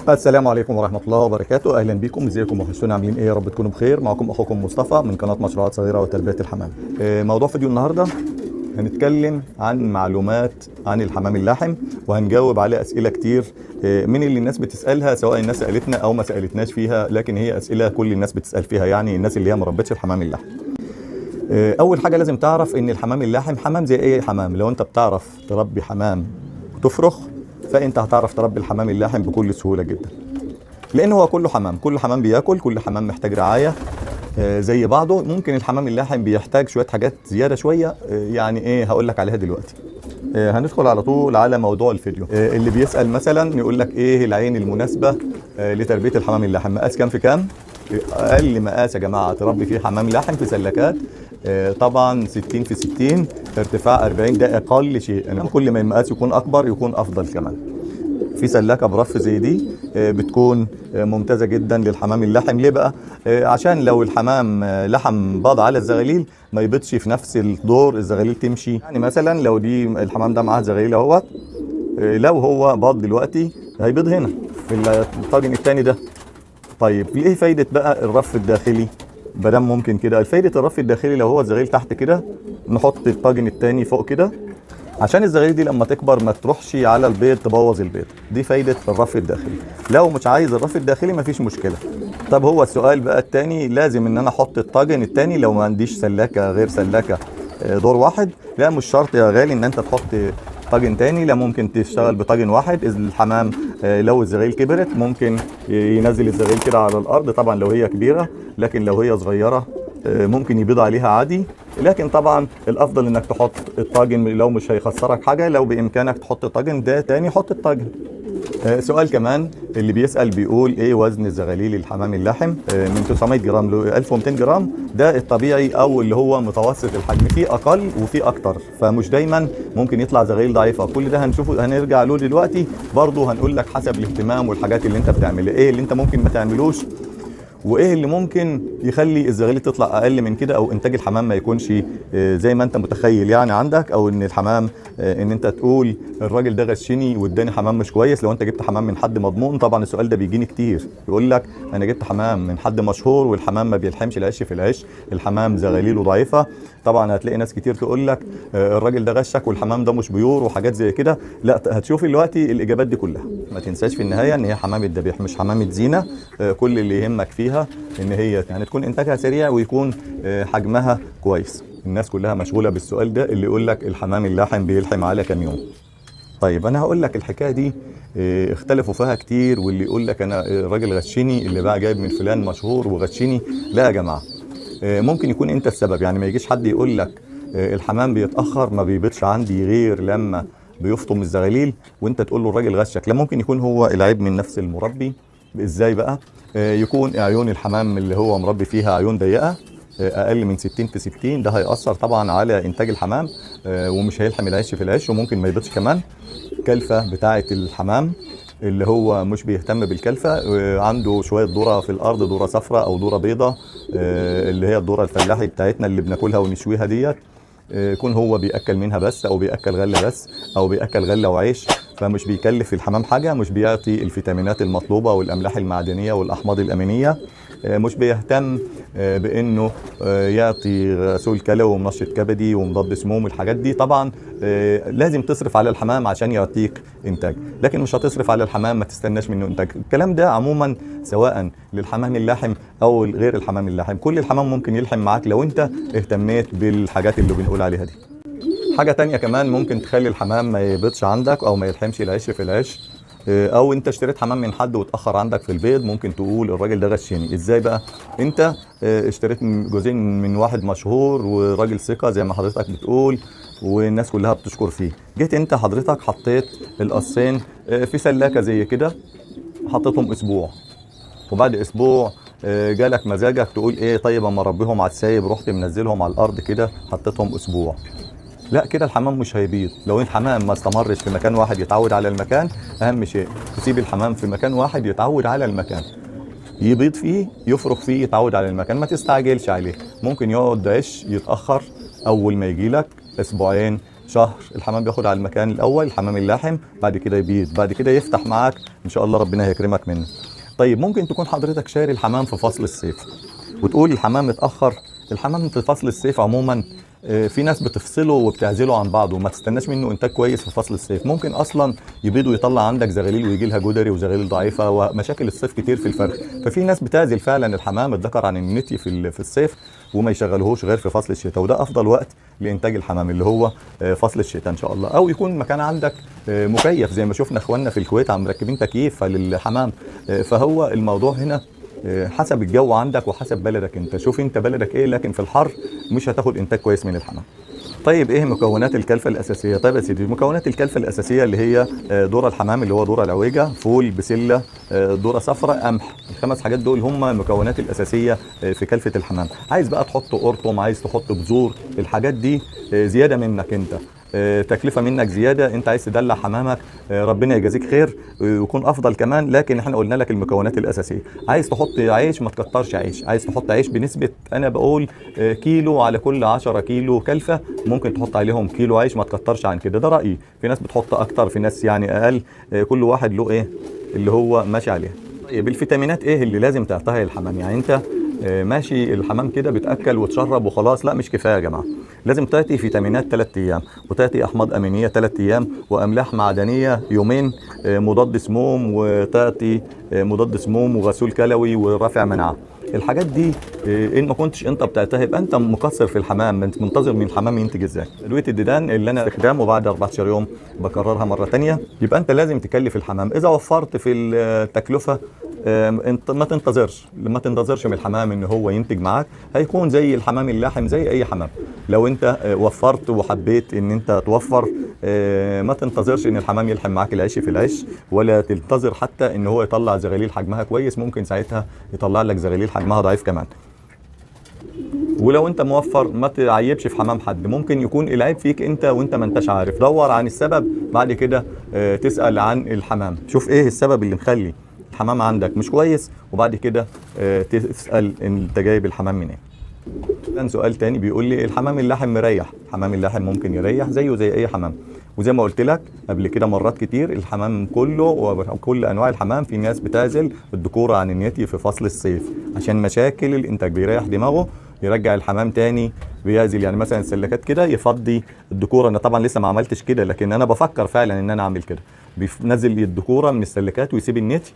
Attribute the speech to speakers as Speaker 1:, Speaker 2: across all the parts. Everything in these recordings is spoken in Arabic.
Speaker 1: السلام عليكم ورحمة الله وبركاته. أهلا بكم، ازيكم وحشونا، عاملين ايه؟ يا رب تكونوا بخير. معكم أخوكم مصطفى من قناة مشروعات صغيرة وتربية الحمام. موضوع فيديو النهاردة هنتكلم عن معلومات عن الحمام اللاحم، وهنجاوب على أسئلة كتير من اللي الناس بتسألها، سواء الناس سألتنا أو ما سألتناش فيها، لكن هي أسئلة كل الناس بتسأل فيها، يعني الناس اللي هي مربتش الحمام اللاحم. أول حاجة لازم تعرف إن الحمام اللاحم حمام زي أي حمام. لو أنت بتعرف تربي حمام وتفرخ، فأنت هتعرف تربي الحمام اللاحم بكل سهولة جدا، لأنه هو كله حمام، كل حمام بياكل، كل حمام محتاج رعاية زي بعضه. ممكن الحمام اللاحم بيحتاج شوية حاجات زيادة شوية، يعني ايه هقول لك عليها دلوقتي. هندخل على طول على موضوع الفيديو. اللي بيسأل مثلا يقول لك ايه العين المناسبة لتربية الحمام اللاحم؟ مقاس كام في كام؟ اقل مقاس يا جماعة تربي فيه حمام لاحم في سلكات طبعا 60 في 60 ارتفاع 40، ده اقل شيء. يعني كل ما المقاس يكون اكبر يكون افضل كمان. في سلاكه برف زي دي بتكون ممتازه جدا للحمام اللاحم. ليه بقى؟ عشان لو الحمام لحم بيض على الزغاليل ما يبيضش في نفس الدور، الزغاليل تمشي. يعني مثلا لو دي الحمام ده معاه زغاليل اهوت، لو هو بيض دلوقتي هيبيض هنا في الطاجن الثاني ده. طيب ايه فايده بقى الرف الداخلي؟ بدل ممكن كده فايده الرف الداخلي، لو هو الزغاليل تحت كده نحط الطاجن الثاني فوق كده، عشان الزغاليل دي لما تكبر ما تروحش على البيض تبوظ البيض. دي فايدة الرف الداخلي. لو مش عايز الرف الداخلي مفيش مشكلة. طب هو السؤال بقى التاني، لازم ان انا احط الطاجن التاني لو ما عنديش سلاكة غير سلاكة دور واحد؟ لا، مش شرط يا غالي ان انت تحط طاجن تاني. لا، ممكن تشتغل بطاجن واحد. الحمام لو الزغاليل كبرت ممكن ينزل الزغاليل كده على الارض، طبعا لو هي كبيرة، لكن لو هي صغيرة ممكن يبيض عليها عادي. لكن طبعا الافضل انك تحط الطاجن، لو مش هيخسرك حاجه، لو بامكانك تحط الطاجن ده تاني حط الطاجن. سؤال كمان اللي بيسأل بيقول ايه وزن الزغاليل الحمام اللاحم؟ من 900 جرام ل 1200 جرام، ده الطبيعي او اللي هو متوسط الحجم. فيه اقل وفيه اكتر، فمش دايما ممكن يطلع زغاليل ضعيفه. كل ده هنشوفه، هنرجع له دلوقتي. برضه هنقول لك حسب الاهتمام والحاجات اللي انت بتعملها، ايه اللي انت ممكن ما تعملوش، وايه اللي ممكن يخلي الزغاليل تطلع اقل من كده، او انتاج الحمام ما يكونش زي ما انت متخيل يعني عندك، او ان الحمام ان انت تقول الراجل ده غشني واداني حمام مش كويس. لو انت جبت حمام من حد مضمون، طبعا السؤال ده بيجيني كتير، يقول لك انا جبت حمام من حد مشهور والحمام ما بيلحمش العش في العش، الحمام زغاليله ضعيفه. طبعا هتلاقي ناس كتير تقول لك الراجل ده غشك والحمام ده مش بيور وحاجات زي كده. لا، هتشوف دلوقتي الاجابات دي كلها. ما تنساش في النهايه ان هي حمامه ذبيح مش حمامه زينه. كل اللي يهمك فيها ان هي يعني تكون انتاجها سريع ويكون حجمها كويس. الناس كلها مشغوله بالسؤال ده، اللي يقول لك الحمام اللاحم بيلحم على كام يوم. طيب انا هقول لك الحكايه دي اختلفوا فيها كتير، واللي يقول لك انا الراجل غشني اللي بقى جايب من فلان مشهور وغشني. لا يا جماعه، ممكن يكون انت السبب. يعني ما يجيش حد يقول لك الحمام بيتاخر ما بيبيضش عندي غير لما بيفطم الزغاليل وانت تقول له الراجل غشك. لا، ممكن يكون هو العيب من نفس المربي. ازاي بقى؟ يكون عيون الحمام اللي هو مربي فيها عيون ضيقه، اقل من 60 في 60، ده هيأثر طبعا على انتاج الحمام، ومش هيلحم العش في العش، وممكن ما يبيضش كمان. كلفه بتاعه الحمام اللي هو مش بيهتم بالكلفه، عنده شويه ذره في الارض، ذره صفراء او ذره بيضاء، اللي هي الذره الفلاحي بتاعتنا اللي بناكلها ونشويها ديت، يكون هو بياكل منها بس، او بياكل غله بس، او بياكل غله وعيش، فمش بيكلف الحمام حاجه، مش بيعطي الفيتامينات المطلوبه والاملاح المعدنيه والاحماض الامينيه، مش بيهتم بانه يعطي غسول كلوي ومنشط كبدي ومضاد سموم. الحاجات دي طبعا لازم تصرف على الحمام عشان يعطيك انتاج، لكن مش هتصرف على الحمام ما تستناش منه انتاج. الكلام ده عموما سواء للحمام اللاحم او غير الحمام اللاحم، كل الحمام ممكن يلحم معاك لو انت اهتميت بالحاجات اللي بنقول عليها دي. حاجه تانية كمان ممكن تخلي الحمام ما يبيضش عندك او ما يلحمش العش في العش، او انت اشتريت حمام من حد واتاخر عندك في البيض، ممكن تقول الراجل ده غشني. ازاي بقى؟ انت اشتريت جوزين من واحد مشهور وراجل ثقه زي ما حضرتك بتقول، والناس كلها بتشكر فيه. جيت انت حضرتك حطيت القصين في سلاكه زي كده، حطيتهم اسبوع، وبعد اسبوع جالك مزاجك تقول ايه، طيب اما اربيهم على السايب، رحت منزلهم على الارض كده حطيتهم اسبوع. لا، كده الحمام مش هيبيض. لو الحمام ما استمرش في مكان واحد يتعود على المكان، اهم شيء تسيب الحمام في مكان واحد يتعود على المكان، يبيض فيه يفرخ فيه يتعود على المكان، ما تستعجلش عليه. ممكن يقعد عش يتاخر، اول ما يجي لك اسبوعين شهر الحمام بياخد على المكان الاول، الحمام اللاحم، بعد كده يبيض، بعد كده يفتح معاك ان شاء الله ربنا هيكرمك منه. طيب ممكن تكون حضرتك شاري الحمام في فصل الصيف وتقول الحمام متاخر. الحمام في فصل الصيف عموما في ناس بتفصله وبتعزله عن بعضه وما تستناش منه انتاج كويس في فصل الصيف. ممكن اصلا يبيض ويطلع عندك زغاليل ويجي لها جدري وزغاليل ضعيفه ومشاكل الصيف كتير في الفرخ. ففي ناس بتعزل فعلا الحمام الذكر عن النتي في الصيف وما يشغلوهوش غير في فصل الشتاء، وده افضل وقت لانتاج الحمام اللي هو فصل الشتاء ان شاء الله. او يكون مكان عندك مكيف زي ما شفنا اخواننا في الكويت عم مركبين تكييف للحمام. فهو الموضوع هنا حسب الجو عندك وحسب بلدك انت. شوف انت بلدك ايه، لكن في الحر مش هتاخد انتاج كويس من الحمام. طيب ايه مكونات الكلفه الاساسيه؟ طيب يا سيدي مكونات الكلفه الاساسيه اللي هي ذره الحمام اللي هو ذره العويجه، فول، بسله، ذره صفراء، قمح. الخمس حاجات دول هم المكونات الاساسيه في كلفه الحمام. عايز بقى تحط قرطم، عايز تحط بذور، الحاجات دي زياده منك انت، تكلفه منك زياده، انت عايز تدلع حمامك ربنا يجازيك خير ويكون افضل كمان. لكن احنا قلنا لك المكونات الاساسيه. عايز تحط عيش ما تكترش عيش، عايز تحط عيش بنسبه انا بقول كيلو على كل 10 كيلو كلفه ممكن تحط عليهم كيلو عيش، ما تكترش عن كده، ده رايي. في ناس بتحط اكتر، في ناس يعني اقل، كل واحد له ايه اللي هو ماشي عليه. طيب الفيتامينات ايه اللي لازم تعطيها للحمام؟ يعني انت ماشي الحمام كده بتاكل وتشرب وخلاص، لا مش كفايه يا جماعه. لازم تعطي فيتامينات 3 ايام، وتعطي احماض امينيه 3 ايام، واملاح معدنيه يومين، مضاد سموم، وتعطي مضاد سموم وغسول كلوي ورافع مناعه. الحاجات دي ان ما كنتش انت بتعتها يبقى انت مقصر في الحمام، انت منتظر من الحمام ينتج ازاي. ادويه الديدان اللي انا استخدامه بعد 14 يوم بكررها مره ثانيه. يبقى انت لازم تكلف الحمام. اذا وفرت في التكلفه انت ما تنتظرش من الحمام ان هو ينتج معاك، هيكون زي الحمام اللاحم زي اي حمام. لو انت وفرت وحبيت ان انت توفر، ما تنتظرش ان الحمام يلحم معاك العيش في العيش، ولا تنتظر حتى ان هو يطلع زغاليل حجمها كويس، ممكن ساعتها يطلع لك زغاليل حجمها ضعيف كمان. ولو انت موفر ما تعيبش في حمام حد، ممكن يكون العيب فيك انت وانت ما انتش عارف. دور عن السبب، بعد كده تسأل عن الحمام، شوف ايه السبب اللي مخلي الحمام عندك مش كويس، وبعد كده تسأل انت جايب الحمام منين. كان سؤال تاني بيقول لي الحمام اللاحم مريح. الحمام اللاحم ممكن يريح زيه زي اي حمام، وزي ما قلت لك قبل كده مرات كتير الحمام كله وكل انواع الحمام في ناس بتعزل الذكوره عن النتي في فصل الصيف عشان مشاكل الانتاج، بيريح دماغه يرجع الحمام تاني بيعزل. يعني مثلا السلكات كده يفضي الذكوره. انا طبعا لسه ما عملتش كده، لكن انا بفكر فعلا ان انا اعمل كده. بينزل الذكوره من السلكات ويسيب النتي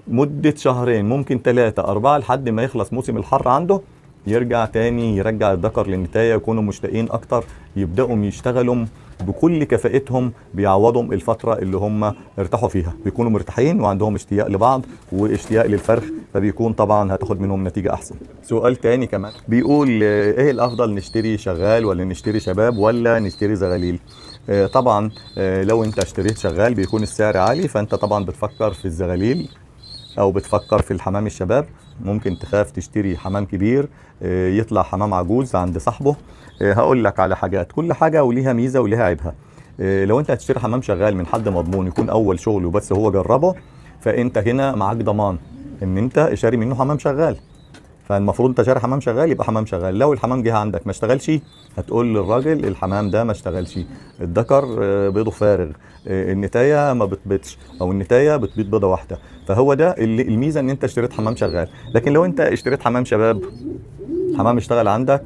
Speaker 1: مده شهرين ممكن 3 4 لحد ما يخلص موسم الحر عنده، يرجع تاني يرجع الذكر للنتايه، يكونوا مشتاقين اكتر، يبداوا يشتغلوا بكل كفاءتهم، بيعوضهم الفتره اللي هم ارتاحوا فيها، بيكونوا مرتاحين وعندهم اشتياق لبعض واشتياق للفرخ، فبيكون طبعا هتاخد منهم نتيجه احسن. سؤال تاني كمان بيقول ايه الافضل، نشتري شغال ولا نشتري شباب ولا نشتري زغاليل؟ طبعا لو انت اشتريت شغال بيكون السعر عالي، فانت طبعا بتفكر في الزغاليل او بتفكر في الحمام الشباب. ممكن تخاف تشتري حمام كبير يطلع حمام عجوز عند صاحبه. هقول لك على حاجات، كل حاجه وليها ميزه وليها عيبها. لو انت هتشتري حمام شغال من حد مضمون يكون اول شغله بس هو جربه، فانت هنا معاك ضمان ان انت شاري منه حمام شغال، فالمفروض انت شاري حمام شغال يبقى حمام شغال. لو الحمام جه عندك ما اشتغلش، هتقول للراجل الحمام ده ما اشتغلش، الذكر بيضه فارغ، النتايه ما بتبيضش، او النتايه بتبيض بيضه واحده. فهو ده الميزه ان انت اشتريت حمام شغال. لكن لو انت اشتريت حمام شباب، حمام اشتغل عندك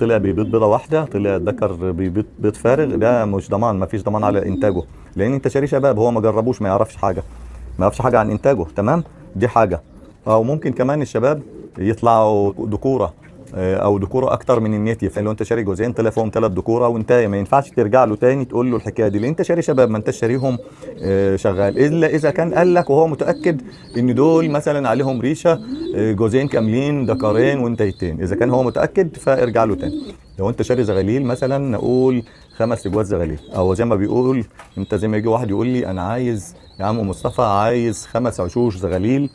Speaker 1: طلع بيبيض بيضه واحده، طلع الذكر بيبيض بيض فارغ، ده مش ضمان، ما فيش ضمان على انتاجه، لان انت شاري شباب هو ما جربوش، ما يعرفش حاجه، ما يعرفش حاجه عن انتاجه. تمام، دي حاجه. او ممكن كمان الشباب يطلعوا ذكوره او ذكوره اكتر من النتي، فلو انت شاري جوزين طلع فيهم 3 ذكوره وانت ما ينفعش ترجع له تاني تقول له الحكايه دي، لان انت شاري شباب ما انت شاريهم شغال، الا اذا كان قال لك وهو متاكد ان دول مثلا عليهم ريشه جوزين كاملين ذكرين وانتيتين، اذا كان هو متاكد فارجع له تاني. لو انت شاري زغاليل مثلا نقول 5 اجواز زغاليل، او زي ما بيقول انت، زي ما يجي واحد يقول لي انا عايز يا عم مصطفى عايز 5 عشوش زغاليل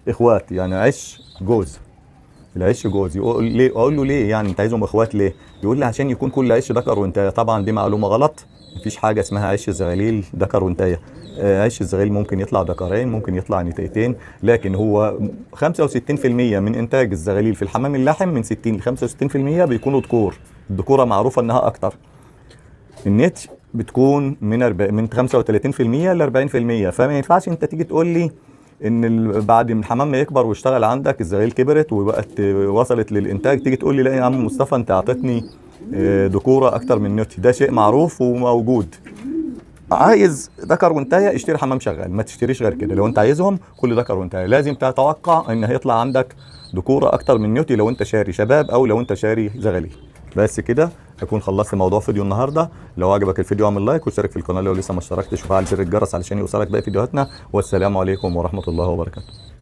Speaker 1: اخوات، يعني عش جوز، العش جوز. يقول ليه؟ اقول له ليه يعني انت عايزهم اخوات ليه؟ يقول لي عشان يكون كل عش ذكر وانتايه. طبعا دي معلومه غلط، مفيش حاجه اسمها عش الزغاليل ذكر وانتايه. عش الزغاليل ممكن يطلع ذكرين ممكن يطلع نتايتين، لكن هو 65% من انتاج الزغاليل في الحمام اللاحم من 60 ل 65% بيكونوا ذكور، الذكوره معروفه انها اكتر. النتج بتكون من 35% ل 40%. فما ينفعش انت تيجي تقول لي ان بعد ما الحمام ما يكبر واشتغل عندك الزغاليل كبرت وبقت وصلت للانتاج، تيجي تقول لي لا يا عم مصطفى انت اعطيتني ذكوره اكتر من نتج. ده شيء معروف وموجود. عايز ذكر وانتايه اشتري حمام شغال، ما تشتريش غير كده. لو انت عايزهم كل ذكر وانتايه لازم تتوقع ان هيطلع عندك ذكوره اكتر من نيوتي لو انت شاري شباب او لو انت شاري زغاليل. بس كده اكون خلصت موضوع فيديو النهارده. لو عجبك الفيديو اعمل لايك واشترك في القناه لو لسه ما اشتركتش وفعل زر الجرس علشان يوصلك باقي فيديوهاتنا. والسلام عليكم ورحمه الله وبركاته.